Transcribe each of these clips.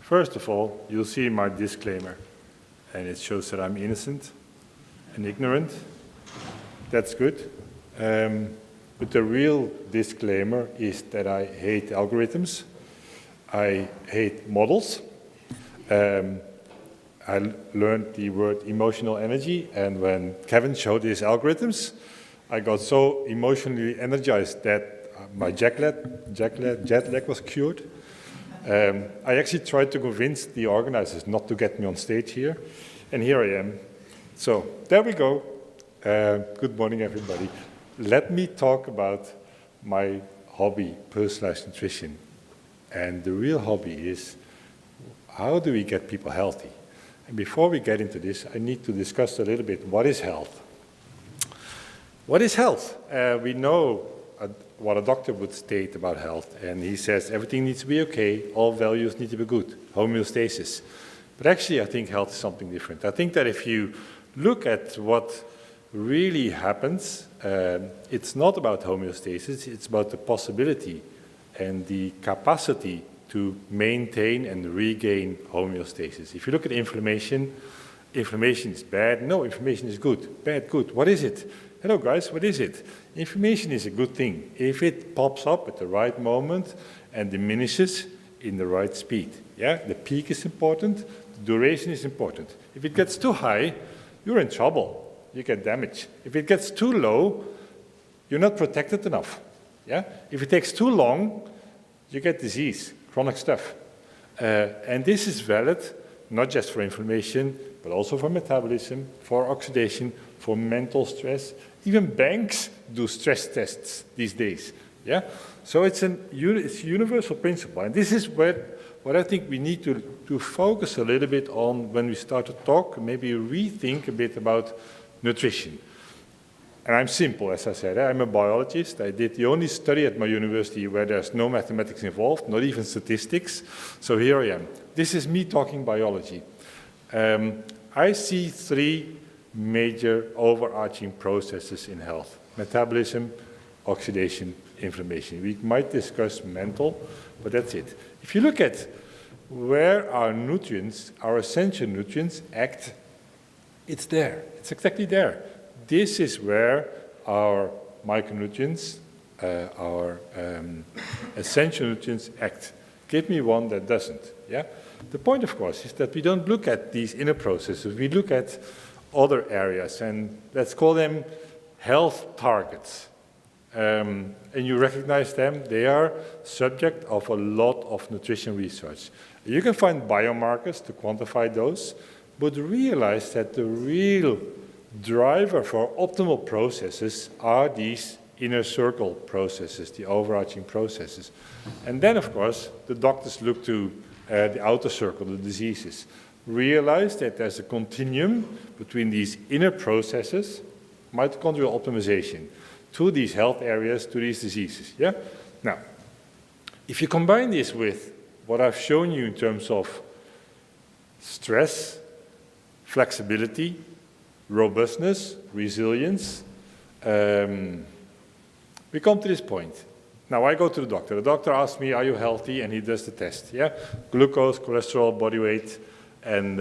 First of all, you'll see my disclaimer, and it shows that I'm innocent and ignorant. That's good. But the real disclaimer is that I hate algorithms. I hate models. I learned the word emotional energy, and when Kevin showed his algorithms, I got so emotionally energized that my jet lag was cured. I actually tried to convince the organizers not to get me on stage here, and here I am. So there we go. Good morning, everybody. Let me talk about my hobby, personalized nutrition. And the real hobby is, how do we get people healthy? And before we get into this, I need to discuss a little bit, what is health? What is health? We know what a doctor would state about health, and he says everything needs to be okay, all values need to be good, homeostasis. But actually, I think health is something different. I think that if you look at what really happens, it's not about homeostasis, it's about the possibility and the capacity to maintain and regain homeostasis. If you look at inflammation, inflammation is bad. No, inflammation is good. Bad, good. What is it? Hello, guys, what is it? Inflammation is a good thing if it pops up at the right moment and diminishes in the right speed. Yeah, the peak is important, the duration is important. If it gets too high, you're in trouble. You get damage. If it gets too low, you're not protected enough. Yeah? If it takes too long, you get disease, chronic stuff. And this is valid not just for inflammation, but also for metabolism, for oxidation, for mental stress. Even banks do stress tests these days. Yeah? So it's a universal principle. And this is what I think we need to focus a little bit on when we start to talk, maybe rethink a bit about nutrition. And I'm simple, as I said. I'm a biologist. I did the only study at my university where there's no mathematics involved, not even statistics. So here I am. This is me talking biology. I see three major overarching processes in health: metabolism, oxidation, inflammation. We might discuss mental, but that's it. If you look at where our nutrients, our essential nutrients, act, it's there. It's exactly there. This is where our micronutrients, our essential nutrients act. Give me one that doesn't. Yeah? The point, of course, is that we don't look at these inner processes. We look at other areas, and let's call them health targets. And you recognize them. They are subject of a lot of nutrition research. You can find biomarkers to quantify those, but realize that the real driver for optimal processes are these inner circle processes, the overarching processes. And then, of course, the doctors look to the outer circle, the diseases. Realize that there's a continuum between these inner processes, mitochondrial optimization, to these health areas, to these diseases. Yeah? Now, if you combine this with what I've shown you in terms of stress, flexibility, robustness, resilience, we come to this point. Now I go to the doctor. The doctor asks me, are you healthy? And he does the test. Yeah? Glucose, cholesterol, body weight, and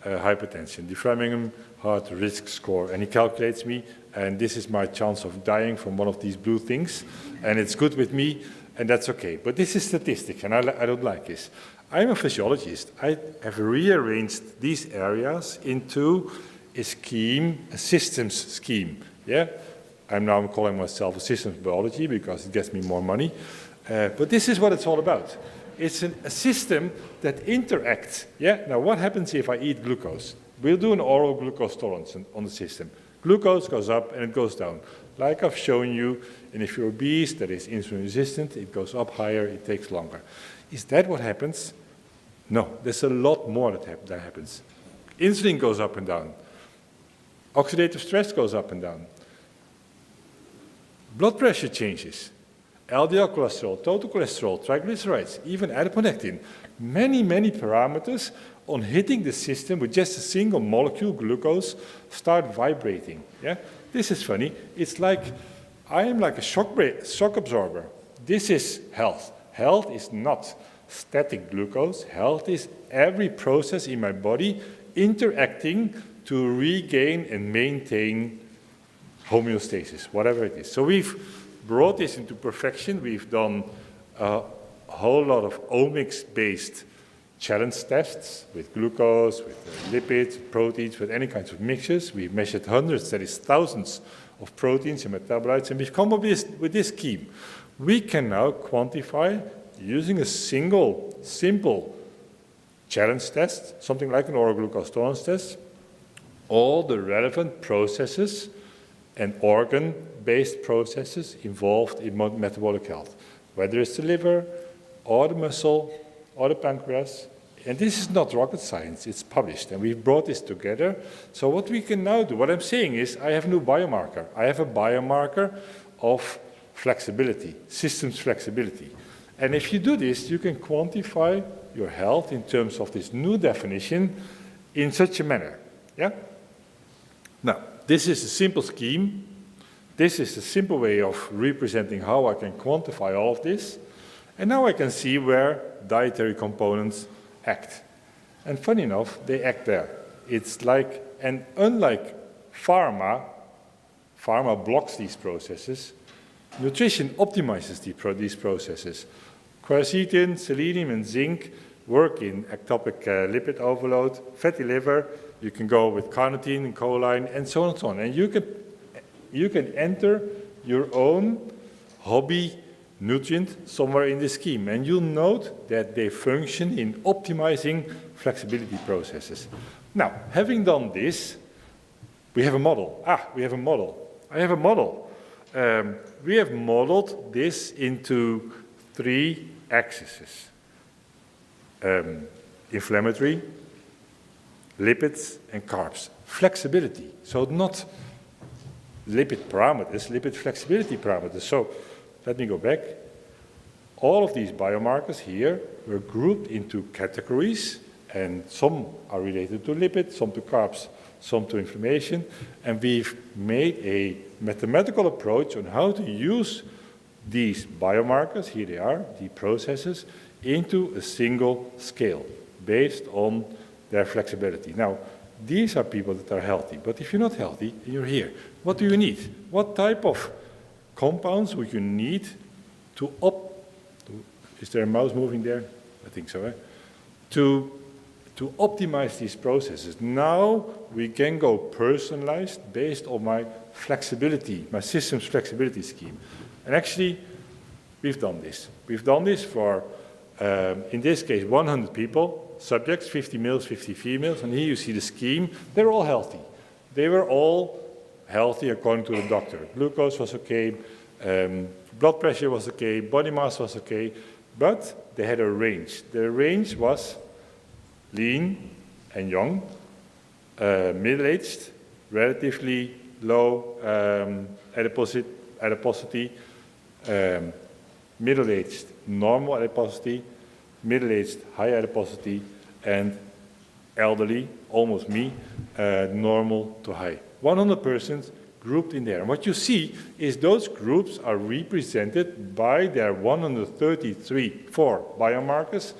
hypertension. The Framingham Heart Risk Score. And he calculates me, and this is my chance of dying from one of these blue things. And it's good with me, and that's okay. But this is statistics, and I don't like this. I'm a physiologist. I have rearranged these areas into a scheme, a systems scheme. Yeah? I'm now calling myself a systems biology because it gets me more money. But this is what it's all about. It's a system that interacts. Yeah? Now, what happens if I eat glucose? We'll do an oral glucose tolerance on the system. Glucose goes up and it goes down. Like I've shown you, and if you're obese, that is insulin resistant, it goes up higher, it takes longer. Is that what happens? No, there's a lot more that happens. Insulin goes up and down. Oxidative stress goes up and down. Blood pressure changes. LDL cholesterol, total cholesterol, triglycerides, even adiponectin. Many, many parameters on hitting the system with just a single molecule, glucose, start vibrating. Yeah? This is funny. It's like, I am like a shock absorber. This is health. Health is not static glucose. Health is every process in my body interacting to regain and maintain homeostasis, whatever it is. So we've brought this into perfection. We've done a whole lot of omics-based challenge tests with glucose, with lipids, proteins, with any kinds of mixtures. We've measured hundreds, that is thousands, of proteins and metabolites, and we've come up with this scheme. We can now quantify, using a single, simple challenge test, something like an oral glucose tolerance test, all the relevant processes and organ-based processes involved in metabolic health, whether it's the liver, or the muscle, or the pancreas. And this is not rocket science, it's published, and we've brought this together. So what we can now do, what I'm saying is, I have a new biomarker. I have a biomarker of flexibility, systems flexibility. And if you do this, you can quantify your health in terms of this new definition in such a manner. Yeah? Now, this is a simple scheme. This is a simple way of representing how I can quantify all of this. And now I can see where dietary components act. And funny enough, they act there. It's like, and unlike pharma blocks these processes, nutrition optimizes these processes. Quercetin, selenium, and zinc work in ectopic lipid overload, fatty liver. You can go with carnitine and choline, and so on and so on. And you can enter your own hobby nutrient somewhere in the scheme, and you'll note that they function in optimizing flexibility processes. Now, having done this, we have a model. We have a model. I have a model. We have modeled this into 3 axes. Inflammatory, lipids, and carbs. Flexibility, so not lipid parameters, lipid flexibility parameters. So let me go back. All of these biomarkers here were grouped into categories, and some are related to lipids, some to carbs, some to inflammation, and we've made a mathematical approach on how to use these biomarkers, here they are, the processes, into a single scale based on their flexibility. Now, these are people that are healthy, but if you're not healthy, you're here. What do you need? What type of compounds would you need to is there a mouse moving there? I think so, eh? To optimize these processes. Now we can go personalized based on my flexibility, my system's flexibility scheme. And actually, we've done this. We've done this for, in this case, 100 people, subjects, 50 males, 50 females, and here you see the scheme. They're all healthy. They were all healthy according to the doctor. Glucose was okay, blood pressure was okay, body mass was okay, but they had a range. The range was lean and young, middle-aged, relatively low adiposity, middle-aged, normal adiposity, middle-aged, high adiposity, and elderly, almost me, normal to high. 100 persons grouped in there. And what you see is those groups are represented by their 4 biomarkers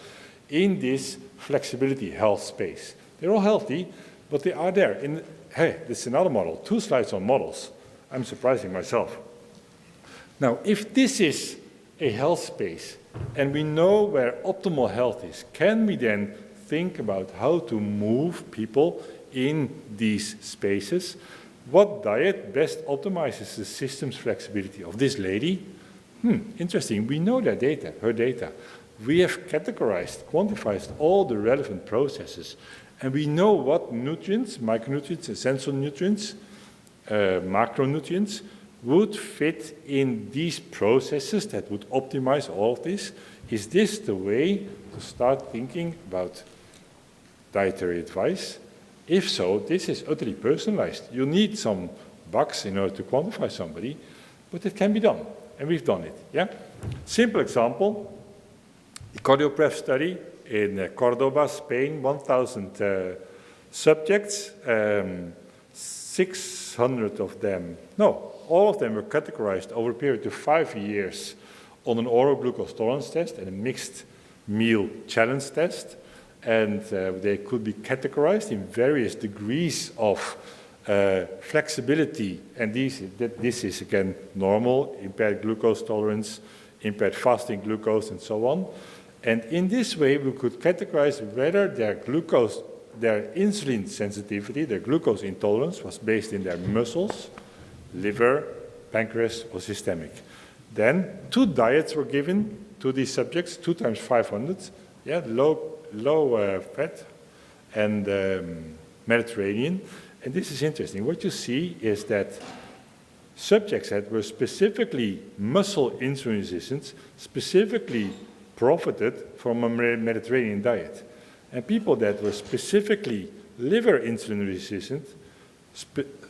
in this flexibility health space. They're all healthy, but they are there. Hey, this is another model, 2 slides on models. I'm surprising myself. Now, if this is a health space, and we know where optimal health is, can we then think about how to move people in these spaces? What diet best optimizes the system's flexibility of this lady? Interesting. We know their data, her data. We have categorized, quantified all the relevant processes, and we know what nutrients, micronutrients, essential nutrients, macronutrients, would fit in these processes that would optimize all of this. Is this the way to start thinking about dietary advice? If so, this is utterly personalized. You need some bucks in order to quantify somebody, but it can be done, and we've done it. Yeah. Simple example: the CardioPref study in Cordoba, Spain. 1,000 subjects, 600 of them. No, all of them were categorized over a period of 5 years on an oral glucose tolerance test and a mixed meal challenge test, and they could be categorized in various degrees of flexibility, and this is again normal, impaired glucose tolerance, impaired fasting glucose, and so on. And in this way, we could categorize whether their insulin sensitivity, their glucose intolerance, was based in their muscles, liver, pancreas, or systemic. Then 2 diets were given to these subjects, 2 times 500, low fat and Mediterranean. And this is interesting. What you see is that subjects that were specifically muscle insulin resistant specifically profited from a Mediterranean diet. And people that were specifically liver insulin resistant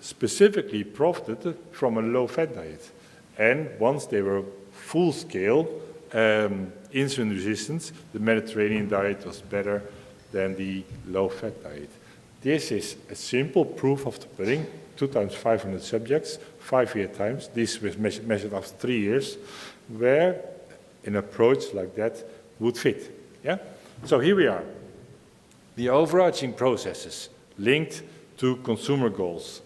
specifically profited from a low-fat diet. And once they were full-scale insulin resistance, the Mediterranean diet was better than the low-fat diet. This is a simple proof of the pudding, 2 times 500 subjects, 5-year times. This was measured after 3 years, where an approach like that would fit. Yeah? So here we are. The overarching processes linked to consumer goals.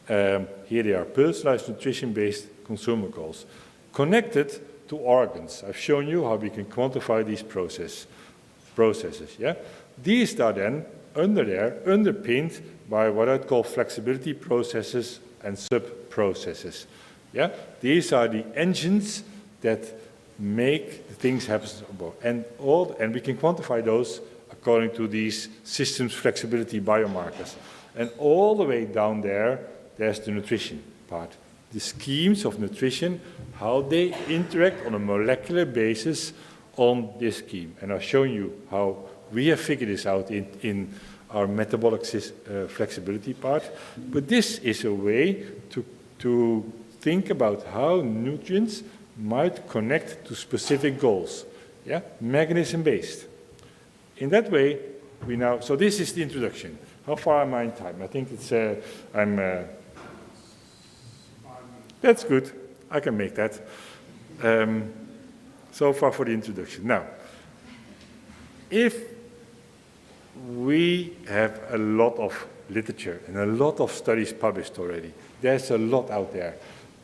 Here they are, personalized nutrition-based consumer goals. Connected to organs. I've shown you how we can quantify these processes. Yeah? These are then underpinned by what I'd call flexibility processes and sub-processes. Yeah? These are the engines that make things happen. And we can quantify those according to these systems flexibility biomarkers. And all the way down there, there's the nutrition part. The schemes of nutrition, how they interact on a molecular basis on this scheme. And I've shown you how we have figured this out in our metabolic flexibility part. But this is a way to think about how nutrients might connect to specific goals. Yeah? Mechanism-based. In that way, so this is the introduction. How far am I in time? I think it's, that's good. I can make that. So far for the introduction. Now, if we have a lot of literature and a lot of studies published already, there's a lot out there.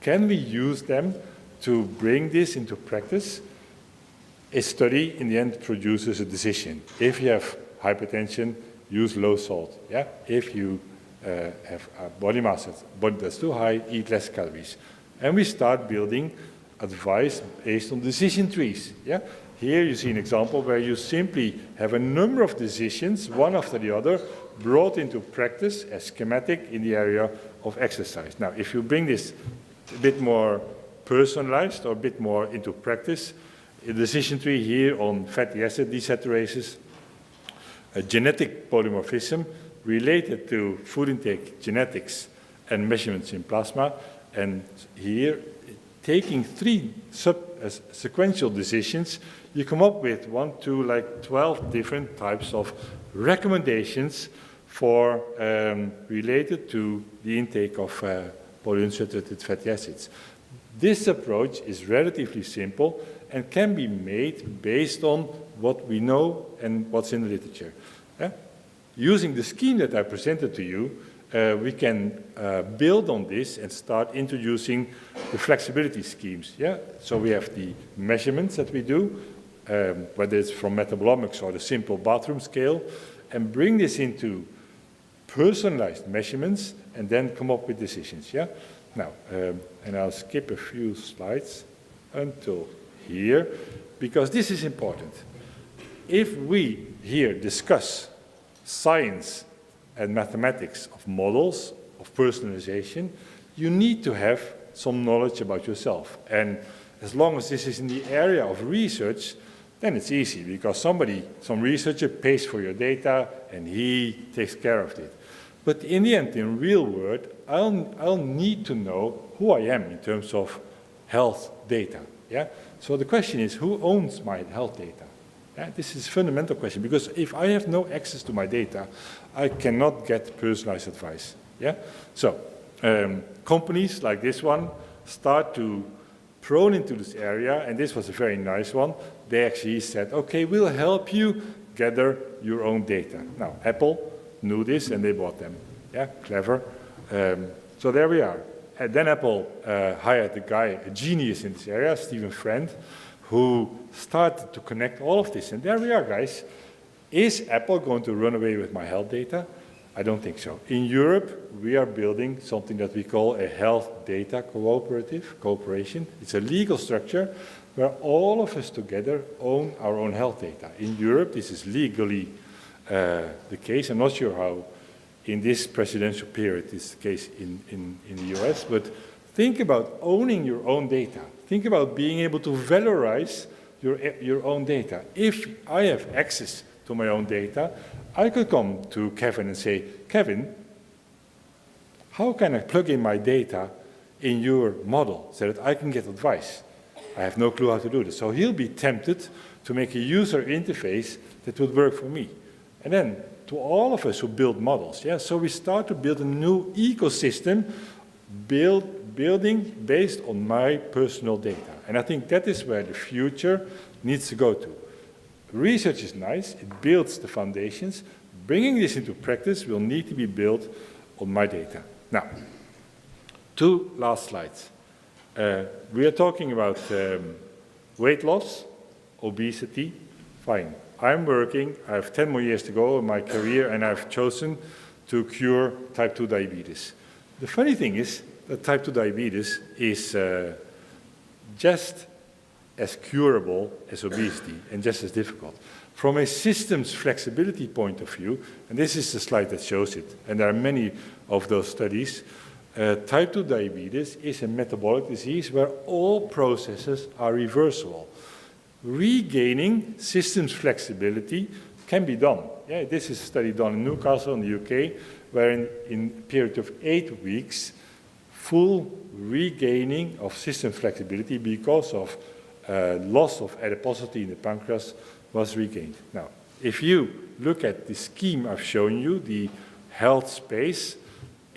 Can we use them to bring this into practice? A study, in the end, produces a decision. If you have hypertension, use low salt. Yeah? If you have a body mass that's too high, eat less calories. And we start building advice based on decision trees. Yeah? Here you see an example where you simply have a number of decisions, one after the other, brought into practice as schematic in the area of exercise. Now, if you bring this a bit more personalized or a bit more into practice, a decision tree here on fatty acid desaturases, a genetic polymorphism related to food intake genetics and measurements in plasma, and here, taking 3 sequential decisions, you come up with 12 different types of recommendations for related to the intake of polyunsaturated fatty acids. This approach is relatively simple and can be made based on what we know and what's in the literature. Yeah? Using the scheme that I presented to you, we can build on this and start introducing the flexibility schemes. Yeah? So we have the measurements that we do, whether it's from metabolomics or the simple bathroom scale, and bring this into personalized measurements and then come up with decisions. Yeah? Now, and I'll skip a few slides until here, because this is important. If we here discuss science and mathematics of models, of personalization, you need to have some knowledge about yourself. And as long as this is in the area of research, then it's easy, because some researcher pays for your data and he takes care of it. But in the end, in real world, I'll need to know who I am in terms of health data. Yeah? So the question is, who owns my health data? Yeah? This is a fundamental question, because if I have no access to my data, I cannot get personalized advice. Yeah? So companies like this one start to thrown into this area, and this was a very nice one. They actually said, okay, we'll help you gather your own data. Now, Apple knew this, and they bought them. Yeah, clever. So there we are. And then Apple hired a guy, a genius in this area, Stephen Friend, who started to connect all of this. And there we are, guys. Is Apple going to run away with my health data? I don't think so. In Europe, we are building something that we call a health data cooperation. It's a legal structure where all of us together own our own health data. In Europe, this is legally the case. I'm not sure how in this presidential period is the case in the US, but think about owning your own data. Think about being able to valorize your own data. If I have access to my own data, I could come to Kevin and say, Kevin, how can I plug in my data in your model so that I can get advice? I have no clue how to do this. So he'll be tempted to make a user interface that would work for me. And then to all of us who build models, yeah, so we start to build a new ecosystem, building based on my personal data. And I think that is where the future needs to go to. Research is nice, it builds the foundations. Bringing this into practice will need to be built on my data. Now, 2 last slides. We are talking about weight loss, obesity, fine. I'm working, I have 10 more years to go in my career, and I've chosen to cure type 2 diabetes. The funny thing is that type 2 diabetes is just as curable as obesity and just as difficult. From a systems flexibility point of view, and this is the slide that shows it, and there are many of those studies, type 2 diabetes is a metabolic disease where all processes are reversible. Regaining systems flexibility can be done. Yeah, this is a study done in Newcastle in the UK, where in a period of 8 weeks, full regaining of system flexibility because of loss of adiposity in the pancreas was regained. Now, if you look at the scheme I've shown you, the health space,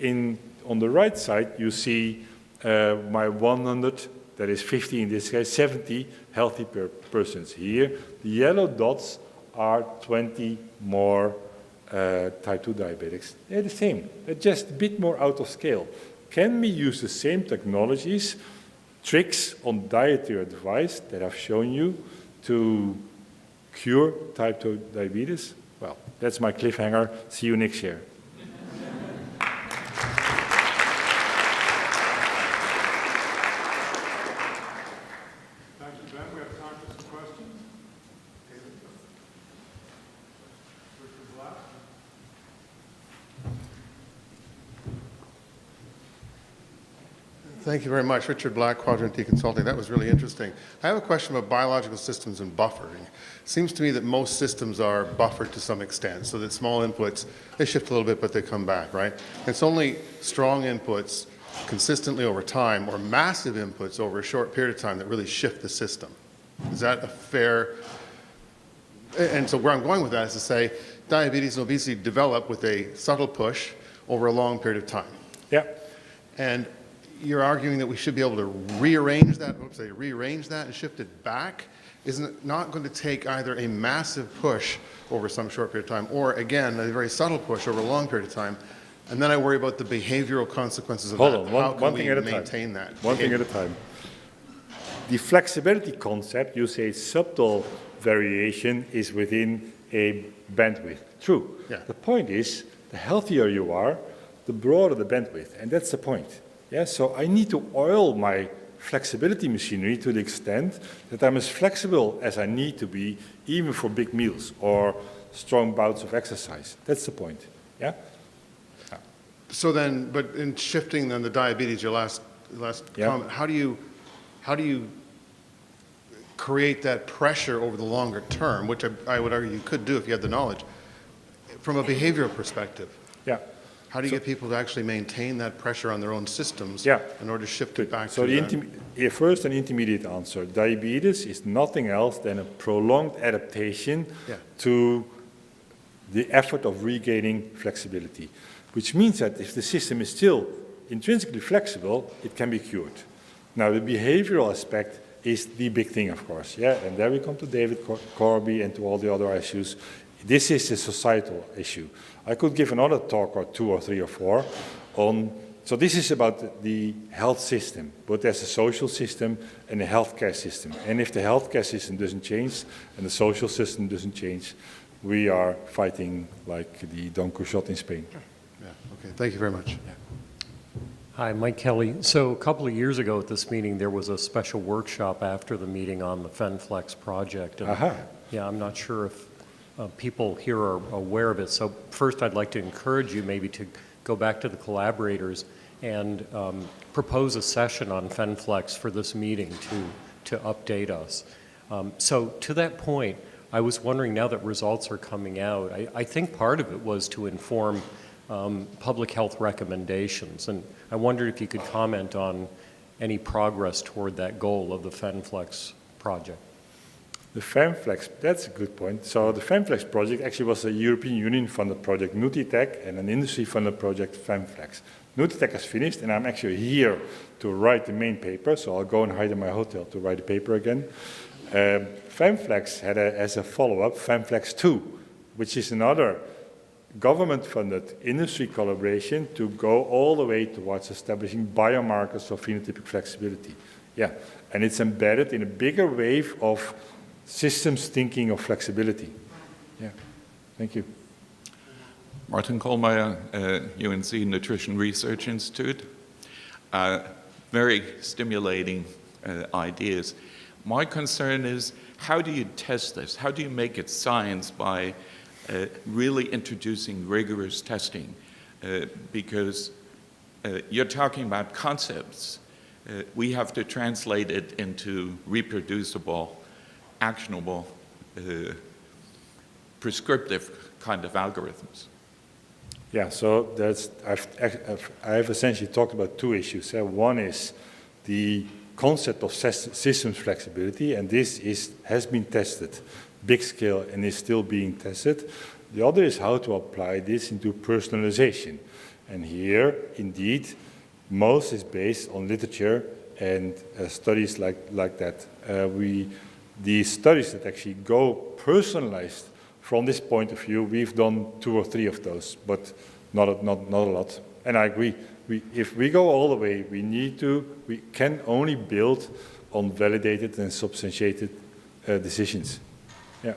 on the right side you see my 100, that is 50 in this case, 70 healthy persons here. The yellow dots are 20 more type 2 diabetics. They're the same, they're just a bit more out of scale. Can we use the same technologies, tricks on dietary advice that I've shown you to cure type 2 diabetes? Well, that's my cliffhanger. See you next year. Thank you, Ben. We have time for some questions. Richard Black. Thank you very much. Richard Black, Quadrant T Consulting. That was really interesting. I have a question about biological systems and buffering. It seems to me that most systems are buffered to some extent, so that small inputs, they shift a little bit, but they come back, right? It's only strong inputs consistently over time or massive inputs over a short period of time that really shift the system. Is that a fair... And so where I'm going with that is to say diabetes and obesity develop with a subtle push over a long period of time. Yeah. And you're arguing that we should be able to rearrange that and shift it back. Isn't it not going to take either a massive push over some short period of time or, again, a very subtle push over a long period of time? And then I worry about the behavioral consequences of that. Hold on, one thing at a time. How can we maintain that? One thing at a time. The flexibility concept, you say subtle variation is within a bandwidth. True. Yeah. The point is, the healthier you are, the broader the bandwidth, and that's the point. Yeah, so I need to oil my flexibility machinery to the extent that I'm as flexible as I need to be, even for big meals or strong bouts of exercise. That's the point. Yeah. So then, but in shifting then the diabetes, your last comment, how do you create that pressure over the longer term, which I would argue you could do if you had the knowledge, from a behavioral perspective? Yeah. How do you get people to actually maintain that pressure on their own systems in order to shift it back so to first, an intermediate answer. Diabetes is nothing else than a prolonged adaptation to the effort of regaining flexibility, which means that if the system is still intrinsically flexible, it can be cured. Now, the behavioral aspect is the big thing, of course, yeah, and there we come to David Corby and to all the other issues. This is a societal issue. I could give another talk or 2 or 3 or 4 on, so this is about the health system, but there's a social system and a healthcare system. And if the healthcare system doesn't change and the social system doesn't change, we are fighting like the Don Quixote in Spain. Yeah, okay, thank you very much. Yeah. Hi, Mike Kelly. So a couple of years ago at this meeting, there was a special workshop after the meeting on the FenFlex project. And yeah, I'm not sure if people here are aware of it. So first, I'd like to encourage you maybe to go back to the collaborators and propose a session on FenFlex for this meeting to update us. So to that point, I was wondering, now that results are coming out, I think part of it was to inform public health recommendations. And I wondered if you could comment on any progress toward that goal of the FenFlex project. The FenFlex, that's a good point. So the FenFlex project actually was a European Union funded project, Nutitech, and an industry funded project, FenFlex. Nutitech is finished, and I'm actually here to write the main paper, so I'll go and hide in my hotel to write the paper again. FenFlex had as a follow-up, FenFlex 2, which is another government-funded industry collaboration to go all the way towards establishing biomarkers of phenotypic flexibility. Yeah, and it's embedded in a bigger wave of systems thinking of flexibility. Yeah, thank you. Martin Kohlmeier, UNC Nutrition Research Institute. Very stimulating ideas. My concern is, how do you test this? How do you make it science by really introducing rigorous testing? Because you're talking about concepts. We have to translate it into reproducible, actionable, prescriptive kind of algorithms. Yeah, so I've essentially talked about 2 issues. One is the concept of systems flexibility, and this has been tested big scale and is still being tested. The other is how to apply this into personalization. And here, indeed, most is based on literature and studies like that. The studies that actually go personalized from this point of view, we've done 2 or 3 of those, but not a lot. And I agree, if we go all the way, we can only build on validated and substantiated decisions. Yeah.